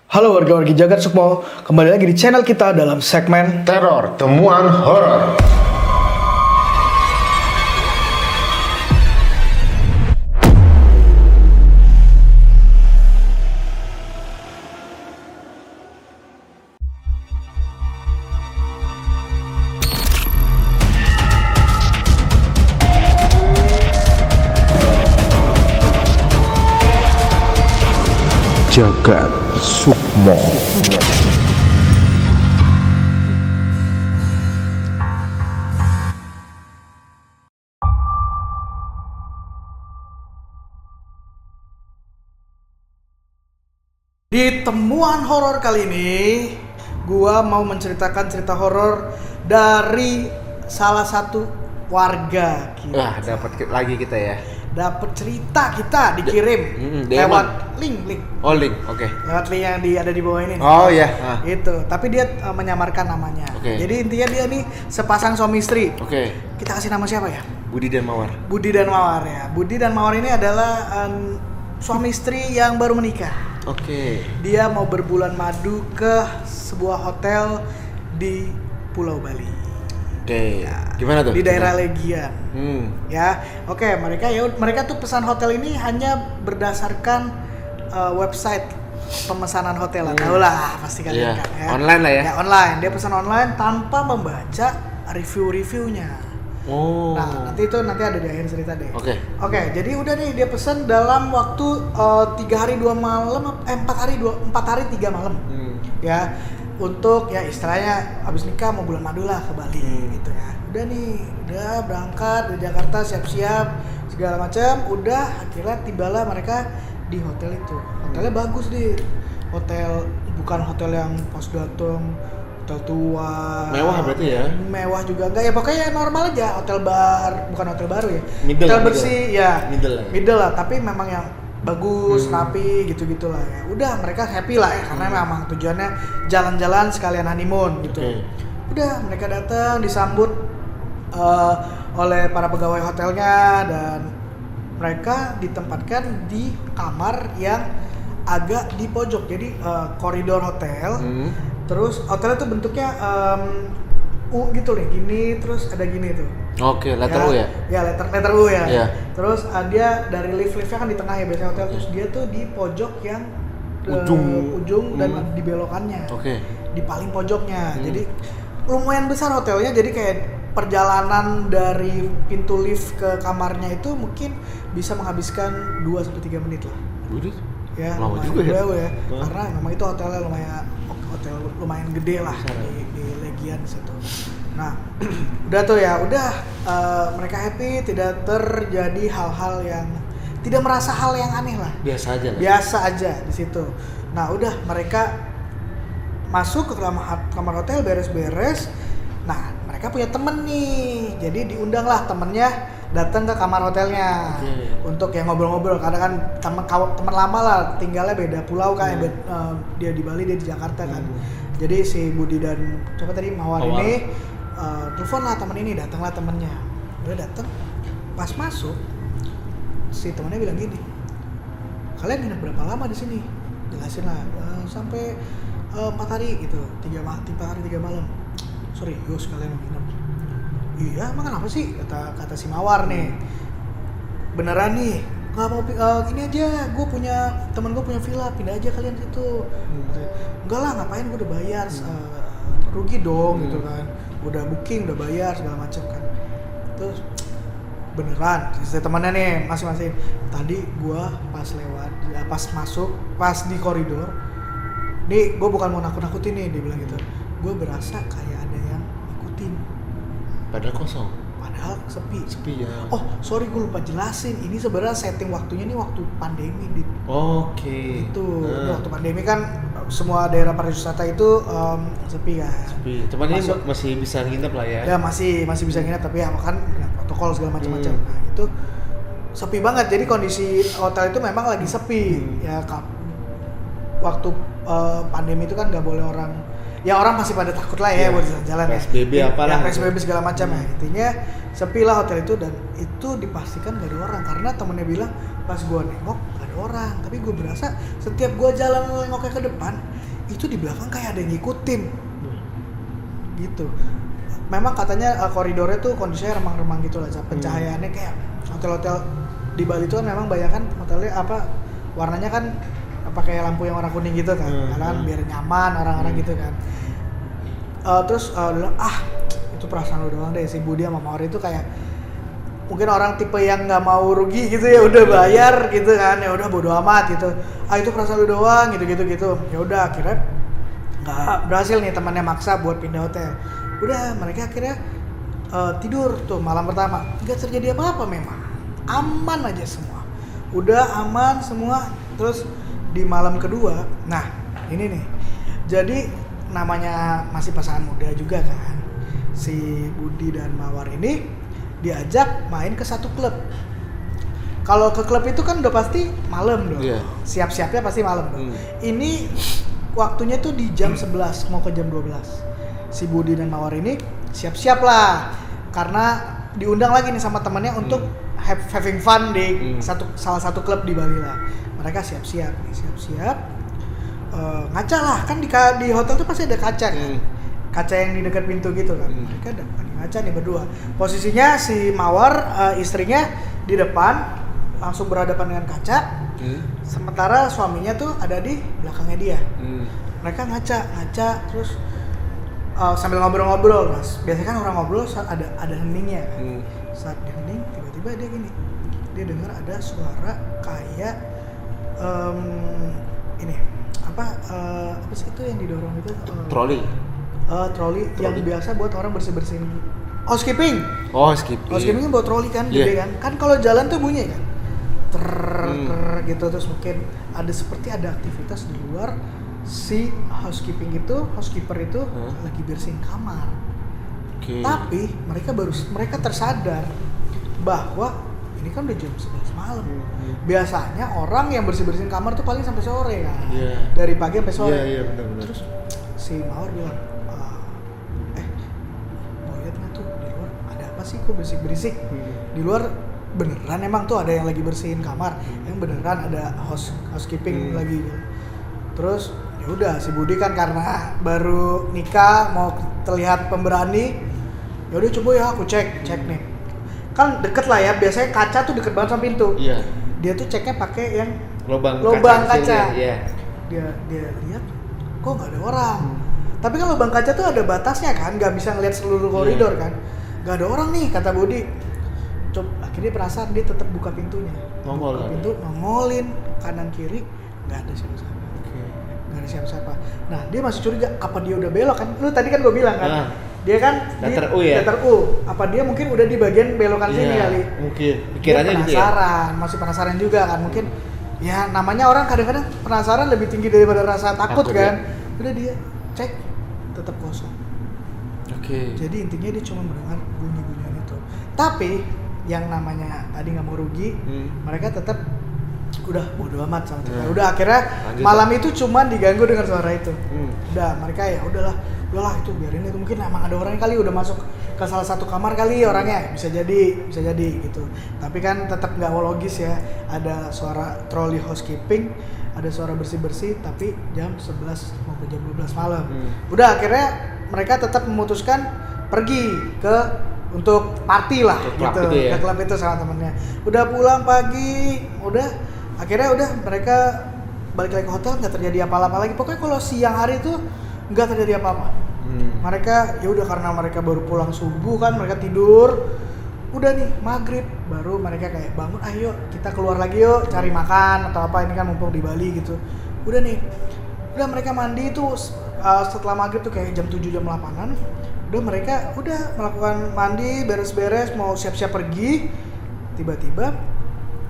Halo warga-wargi Jagat Sukmo, kembali lagi di channel kita dalam segmen Teror Temuan Horor. Jagat Sukmo. Di temuan horor kali ini, gua mau menceritakan cerita horor dari salah satu warga kita. Wah, dapat lagi kita ya. Dapat cerita kita dikirim DM. lewat link. Oh, link. Oke. Lewat link yang ada di bawah ini. Oh iya. Itu, tapi dia menyamarkan namanya. Oke. Jadi intinya dia nih sepasang suami istri. Oke. Kita kasih nama siapa ya? Budi dan Mawar. Budi dan Mawar ya. Budi dan Mawar ini adalah suami istri yang baru menikah. Oke. Dia mau berbulan madu ke sebuah hotel di Pulau Bali. Oke. Gimana tuh? Di daerah Legian. Ya, oke. Mereka tuh pesan hotel ini hanya berdasarkan website pemesanan hotel lah. Tahu lah pasti kalian Iya. kan ya. Online lah ya. Ya online. Dia pesan online tanpa membaca review-reviewnya. Oh. Nah, nanti ada di akhir cerita deh. Oke. Jadi udah nih dia pesan dalam waktu 3 hari 2 malam, 4 hari 3 malam. Ya, untuk ya istilahnya habis nikah mau bulan madu lah ke Bali gitu ya. Udah berangkat dari Jakarta, siap-siap segala macam. Udah akhirnya tibalah mereka di hotel itu. Hotelnya bagus deh. Hotel bukan hotel yang pas datang hotel tua. Mewah berarti ya? Mewah juga enggak ya, pokoknya normal aja, hotel bar, bukan hotel baru ya. Middle hotel lah, bersih ya. Middle lah, tapi memang yang bagus, rapi gitu-gitulah ya. Udah mereka happy lah ya karena memang tujuannya jalan-jalan sekalian honeymoon gitu. Udah mereka datang disambut oleh para pegawai hotelnya dan mereka ditempatkan di kamar yang agak di pojok. Jadi koridor hotel. Terus hotelnya tuh bentuknya U gitu nih, gini terus ada gini tuh. Oke, letter U ya? Ya, letter U ya. Iya. Terus dia dari liftnya kan di tengah ya biasanya hotel, terus dia tuh di pojok yang ujung dan di belokannya. Oke. Di paling pojoknya. Jadi lumayan besar hotelnya, jadi kayak perjalanan dari pintu lift ke kamarnya itu mungkin bisa menghabiskan 2-3 menit lah. Budi? Ya, lama lumayan juga ya? jauh ya. Karena memang itu hotelnya lumayan gede lah di Legian situ. Nah, udah mereka happy, tidak terjadi hal-hal yang tidak merasa hal yang aneh lah. Biasa aja lah. Biasa aja di situ. Nah, udah mereka masuk ke kamar hotel beres-beres. Nah, mereka punya temen nih. Jadi diundang lah temennya datang ke kamar hotelnya untuk ya ngobrol-ngobrol. Karena kan teman lama lah, tinggalnya beda pulau kan. Dia di Bali, dia di Jakarta kan. Jadi si Budi dan Mawar ini telepon lah temen ini, datanglah temennya. Udah datang, pas masuk si temennya bilang gini, kalian nginep berapa lama di sini? Jelasin lah, sampai 4 hari gitu, 3 hari 3 malam. Serius kalian mau nginep? Iya, emang kenapa sih? Kata si Mawar nih. Beneran nih, nggak mau gini aja, temen gue punya villa, pindah aja kalian situ. Enggak lah, ngapain, gue udah bayar, rugi dong gitu kan. Udah booking, udah bayar segala macam kan. Terus beneran, si temannya nih masing-masing. Tadi gue pas masuk, pas di koridor, nih gue bukan mau nakut-nakutin nih, dia bilang gitu. Gue berasa kayak ada yang ikutin. Padahal kosong. Padahal sepi ya. Oh sorry, gue lupa jelasin. Ini sebenarnya setting waktunya nih waktu pandemi Oke. Itu waktu pandemi kan semua daerah pariwisata itu sepi kan. Cuman ini masih bisa nginep lah ya. Ya masih bisa nginep, tapi ya kan protokol segala macam-macam. Nah itu sepi banget. Jadi kondisi hotel itu memang lagi sepi. Ya waktu pandemi itu kan nggak boleh orang masih pada takut lah ya buat jalan-jalan ya. PSBB apalah. PSBB segala macam ya. Intinya sepi lah hotel itu, dan itu dipastikan gak ada orang karena temennya bilang pas gua nengok gak ada orang, tapi gue berasa setiap gue jalan nengoknya ke depan itu di belakang kayak ada yang ngikutin gitu. Memang katanya koridornya tuh kondisinya remang-remang gitu lah, pencahayaannya kayak hotel-hotel di Bali tuh kan memang banyak kan hotelnya warnanya kan pakai lampu yang warna kuning gitu kan, karena kan biar nyaman orang-orang gitu kan. Terus bilang itu perasaan lu doang deh, si Budi sama Mawar itu kayak mungkin orang tipe yang nggak mau rugi gitu ya, udah bayar gitu kan, ya udah bodo amat gitu. Itu perasaan lu doang gitu. Ya udah akhirnya nggak berhasil nih, temannya maksa buat pindah hotel. Udah mereka akhirnya tidur tuh malam pertama, nggak terjadi apa-apa, memang aman aja semua, udah aman semua. Terus di malam kedua, nah ini nih, jadi namanya masih pasangan muda juga kan, si Budi dan Mawar ini diajak main ke satu klub. Kalau ke klub itu kan udah pasti malam dong, siap-siapnya pasti malam dong. Ini waktunya tuh di jam 11 mau ke jam 12. Si Budi dan Mawar ini siap-siap lah, karena diundang lagi nih sama temannya untuk having fun di salah satu klub di Bali lah. Mereka siap-siap, ngaca lah, kan di hotel tuh pasti ada kaca kan, kaca yang di dekat pintu gitu kan. Mereka lagi ngaca nih berdua, posisinya si Mawar istrinya di depan langsung berhadapan dengan kaca, sementara suaminya tuh ada di belakangnya dia. Mereka ngaca terus sambil ngobrol-ngobrol, mas. Biasanya kan orang ngobrol saat ada heningnya kan. Saat hening tiba-tiba dia gini, dia dengar ada suara kayak ini apa sih itu yang didorong itu? Troli yang biasa buat orang bersihin housekeeping. Housekeeping Kan buat troli kan, gede kan. Kan kalau jalan tuh bunyi kan, gitu. Terus mungkin ada aktivitas di luar. Si housekeeper itu lagi bersihin kamar. Tapi mereka tersadar bahwa ini kan udah jam 11 malam. Biasanya orang yang bersihin kamar tuh paling sampai sore kan. Dari pagi sampai sore. Benar. Terus si Mawar bilang, mau lihat nggak tuh di luar ada apa sih, kok berisik-berisik? Di luar beneran emang tuh ada yang lagi bersihin kamar, yang beneran ada housekeeping lagi. Terus ya udah, si Budi kan karena baru nikah mau terlihat pemberani, ya udah coba ya aku cek nih. Kan deket lah ya, biasanya kaca tuh deket banget sama pintu. Dia tuh ceknya pakai yang lubang kaca. Dia lihat kok nggak ada orang. Tapi kan lubang kaca tuh ada batasnya kan, nggak bisa ngeliat seluruh koridor kan. Nggak ada orang nih, kata Budi. Akhirnya penasaran, dia tetap buka pintunya. Buka pintu, nongolin kanan kiri, nggak ada siapa-siapa. Nah dia masih curiga, apa dia udah belok kan? Lu tadi kan gue bilang kan, dia kan datar U. Apa dia mungkin udah di bagian belokan sini kali? Mungkin. Pikirannya gitu ya. Masih penasaran juga kan, mungkin. Ya namanya orang kadang-kadang penasaran lebih tinggi daripada rasa takut kan. Udah dia cek, tetap kosong. Jadi intinya dia cuma mendengar bunyi-bunyian itu. Tapi yang namanya tadi nggak mau rugi, mereka tetap udah bodo amat sama kita. Udah akhirnya malam itu cuma diganggu dengan suara itu. Udah mereka ya udahlah itu biarin itu, mungkin emang ada orang kali udah masuk ke salah satu kamar kali orangnya, bisa jadi gitu. Tapi kan tetap nggak logis ya, ada suara troli housekeeping, ada suara bersih tapi jam 11 mau ke jam 12 malam. Udah akhirnya mereka tetap memutuskan pergi untuk party lah gitu, ke klub itu sama temennya. Udah pulang pagi, akhirnya mereka balik lagi ke hotel, nggak terjadi apa-apa lagi. Pokoknya kalau siang hari itu nggak terjadi apa-apa. Mereka ya udah, karena mereka baru pulang subuh kan, mereka tidur. Udah nih maghrib baru mereka kayak bangun, ayo kita keluar lagi yuk cari makan atau apa, ini kan mumpung di Bali gitu. Udah mereka mandi itu setelah maghrib tuh kayak jam 7 jam 8-an. Mereka melakukan mandi, beres-beres, mau siap-siap pergi. Tiba-tiba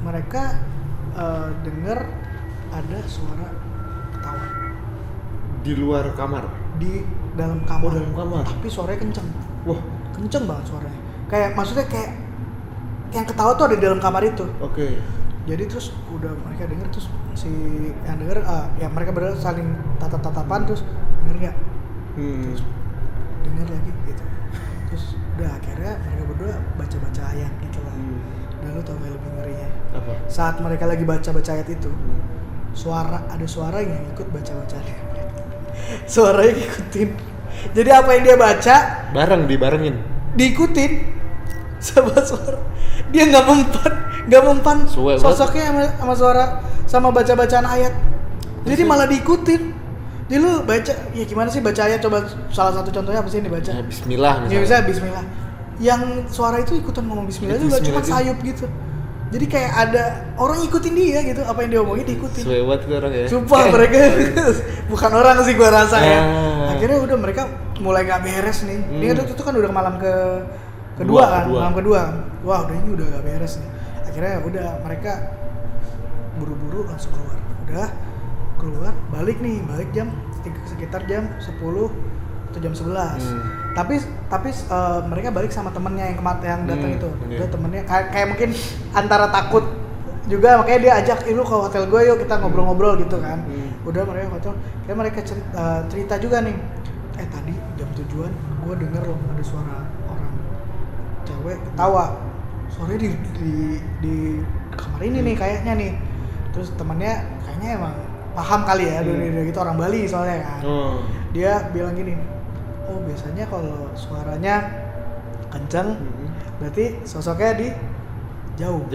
mereka dengar ada suara ketawa di luar kamar, di dalam kamar. Dalam kamar. Tapi suaranya kenceng. Wah, kenceng banget suaranya. Maksudnya kayak yang ketawa tuh ada di dalam kamar itu. Jadi terus udah mereka denger, terus si yang denger ya mereka berdua saling tatap-tatapan, terus denger nggak? Terus denger lagi gitu. Terus udah akhirnya mereka berdua baca-baca ayat gitu lah. Dan lu tau gak lebih ngerinya? Apa? Saat mereka lagi baca-baca ayat itu, ada suara yang ikut baca-bacanya. Suaranya ngikutin. Jadi apa yang dia baca Dibarengin. diikutin sama suara. Dia nggak mempan Suwe sosoknya sama suara sama baca-bacaan ayat. Jadi malah diikutin. Jadi lu baca, ya gimana sih baca ayat? Coba salah satu contohnya apa sih yang dibaca? Ya, Bismillah misalnya. Ya bisa Bismillah. Yang suara itu ikutan ngomong Bismillah juga, cuma sayup gitu. Jadi kayak ada orang ikutin dia gitu, apa yang dia omongin diikutin. Suewat itu orang ya. Sumpah mereka bukan orang sih gua rasa ya. Ah. Akhirnya udah mereka mulai gak beres nih. Dia itu kan udah malam kedua Dua. kan, malam kedua. Wah udah ini udah gak beres nih. Akhirnya udah mereka buru-buru langsung keluar. Udah keluar, balik jam sekitar jam 10 atau jam 11. Tapi mereka balik sama temennya yang datang itu. Okay. Udah temennya kayak mungkin antara takut juga, makanya dia ajak lu ke hotel gue yuk kita ngobrol-ngobrol gitu kan. Udah mereka hotel, kayak mereka cerita juga nih. Tadi jam 7-an gue denger loh ada suara orang cewek ketawa. Suaranya di kamar ini nih kayaknya nih. Terus temennya kayaknya emang paham kali ya, dunia gitu orang Bali soalnya kan. Dia bilang gini, oh biasanya kalau suaranya kenceng, berarti sosoknya di jauh.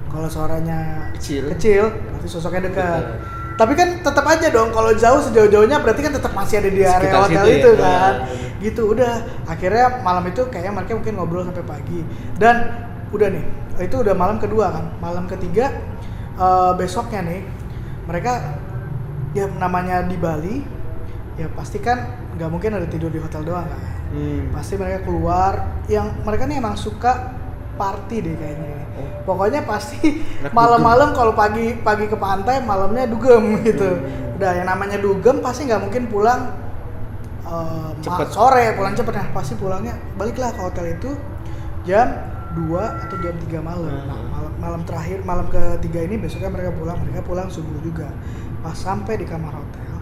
Kalau suaranya kecil, berarti sosoknya dekat. Tapi kan tetap aja dong, kalau jauh sejauh-jauhnya berarti kan tetap masih ada di area Sekitar hotel situ itu ya? kan. Gitu udah. Akhirnya malam itu kayaknya mereka mungkin ngobrol sampai pagi. Dan udah nih, itu udah malam kedua kan. Malam ketiga besoknya nih mereka ya namanya di Bali ya pasti kan nggak mungkin ada tidur di hotel doang kan. Pasti mereka keluar, yang mereka nih emang suka party deh kayaknya. Pokoknya pasti malam-malam kalau pagi ke pantai, malamnya dugem gitu. Udah yang namanya dugem pasti nggak mungkin pulang sore, pulang cepet. Nah pasti pulangnya baliklah ke hotel itu jam 2 atau jam 3 malam. Nah, malam terakhir, malam ketiga ini besoknya mereka pulang subuh juga. Pas sampai di kamar hotel,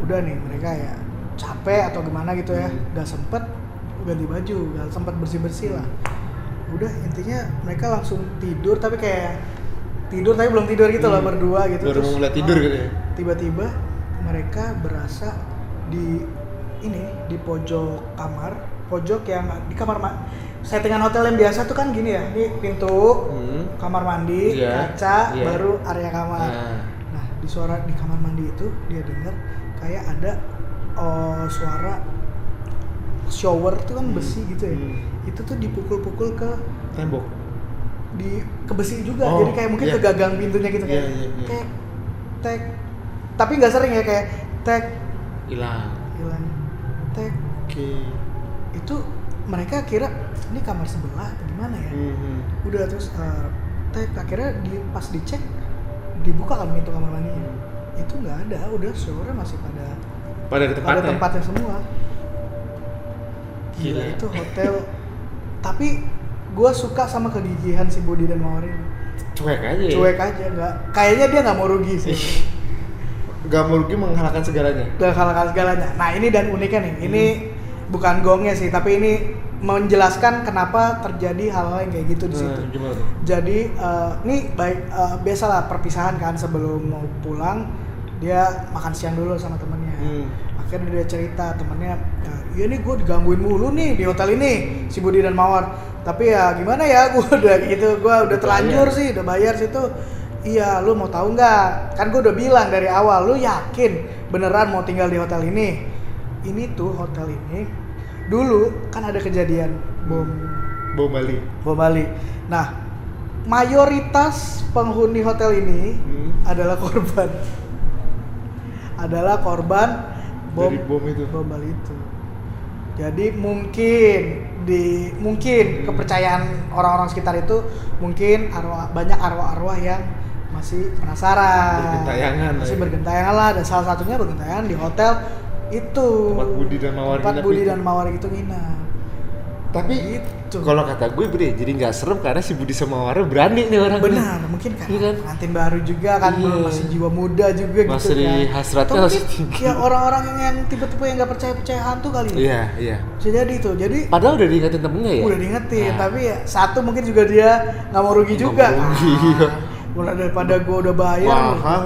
udah nih mereka ya capek atau gimana gitu ya, gak sempet ganti baju, gak sempet bersih lah. Udah intinya mereka langsung tidur, tapi belum tidur gitu loh berdua gitu. Baru mulai tidur gitu ya. Tiba-tiba mereka berasa di pojok yang di kamar settingan hotel yang biasa tuh kan gini ya, ini pintu, kamar mandi, kaca, baru area kamar. Nah di kamar mandi itu dia dengar kayak ada suara shower tuh kan besi gitu ya. Itu tuh dipukul-pukul ke tembok, ke besi juga, jadi kayak mungkin ke gagang pintunya gitu kayak tek, tapi nggak sering ya, kayak tek hilang tek. Itu mereka kira ini kamar sebelah atau gimana ya. Udah terus tek, akhirnya pas dicek dibuka kan pintu kamar mandinya, itu nggak ada, udah showernya masih pada tempatnya semua. Gila itu hotel. Tapi gue suka sama kegigihan si Budi dan Mawar ini. Cuek aja, nggak, kayaknya dia nggak mau rugi sih. Gak mau rugi mengalahkan segalanya. Nah ini dan uniknya nih, ini bukan gongnya sih, tapi ini menjelaskan kenapa terjadi hal-hal yang kayak gitu di situ. Jadi ini biasalah perpisahan kan, sebelum mau pulang dia makan siang dulu sama temennya. Akhirnya dia cerita temennya, iya nih gue digangguin mulu nih di hotel ini si Budi dan Mawar. Tapi ya gimana ya, gue udah terlanjur sih, udah bayar situ. Iya, lu mau tahu nggak? Kan gue udah bilang dari awal, lu yakin beneran mau tinggal di hotel ini? Ini tuh hotel ini dulu kan ada kejadian bom Bali. Nah, mayoritas penghuni hotel ini adalah korban bom Bali itu. Jadi mungkin kepercayaan orang-orang sekitar itu mungkin banyak arwah-arwah yang masih penasaran, bergentayangan lah, dan salah satunya bergentayangan di hotel itu, tempat Budi dan Mawar itu nginap. Tapi Gitu. kalau kata gue Bre, jadi nggak serem karena si Budi sama Mawar berani nih orang. Benar, mungkin kan Iya kan? pengantin baru juga kan, Iya. masih jiwa muda juga Masih gitu kan. hasratnya Atau masih mungkin tinggi. ya orang-orang yang tipe-tipe yang nggak percaya hantu kali ya. Iya, iya. Bisa jadi tuh. Jadi Padahal udah diingetin temennya ya. udah diingetin, Nah. tapi ya satu mungkin juga dia nggak mau rugi Nggak juga. mau rugi, iya. Mulai daripada gua udah bayar. Mahal.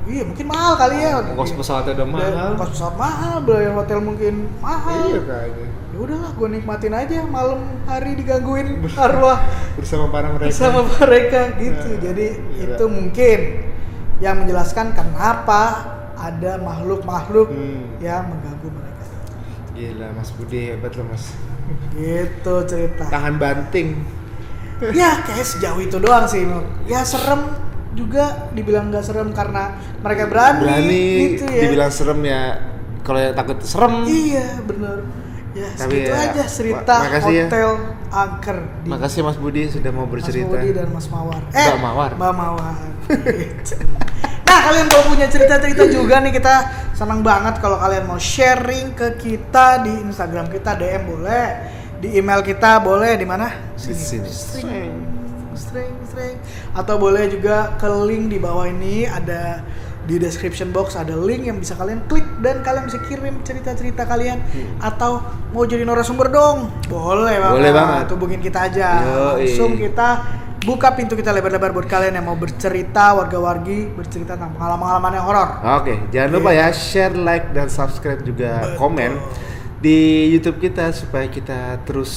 Iya, mungkin mahal kali ya. Ongkos pesawatnya udah mahal. Ongkos pesawat mahal, bayar hotel mungkin mahal. Iya kayaknya. Ya udahlah, gua nikmatin aja malam hari digangguin arwah Bersama para mereka. sama mereka gitu. Nah, Jadi gila. itu mungkin yang menjelaskan kenapa ada makhluk-makhluk yang mengganggu mereka. Gila, Mas Budi hebat loh Mas. Gitu cerita. Tahan banting. Ya kayak sejauh itu doang sih. Ya serem juga, dibilang nggak serem karena mereka berani gitu ya. Dibilang serem ya. Kalau yang takut serem. Iya bener. Ya Tapi segitu ya, aja cerita makasih ya. Hotel Angker di Makasih Mas Budi sudah mau Mas bercerita. Budi dan Mas Mawar. Mbak Mawar. Mbak Mawar. Nah, kalian kalau punya cerita-cerita juga nih, kita senang banget kalau kalian mau sharing ke kita di Instagram kita, DM boleh, di email kita boleh, di mana? Di sini. String. Atau boleh juga ke link di bawah ini, ada di description box ada link yang bisa kalian klik dan kalian bisa kirim cerita-cerita kalian. Atau mau jadi narasumber dong, boleh banget. Boleh banget. Hubungin kita aja. Yoi. Langsung kita buka pintu kita lebar-lebar buat kalian yang mau bercerita, warga-wargi bercerita tentang pengalaman-pengalaman yang horor. Oke, jangan lupa ya share, like, dan subscribe juga. Betul. Komen di YouTube kita supaya kita terus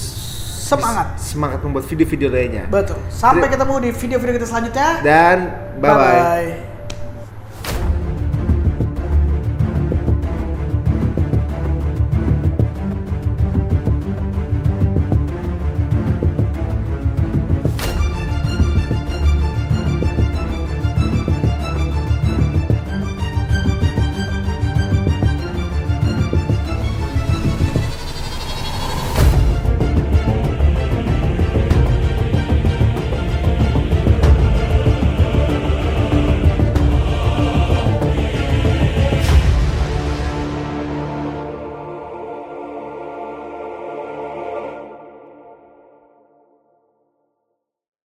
semangat membuat video-video lainnya. Betul. Sampai ketemu di video-video kita selanjutnya. Dan bye-bye. Bye-bye.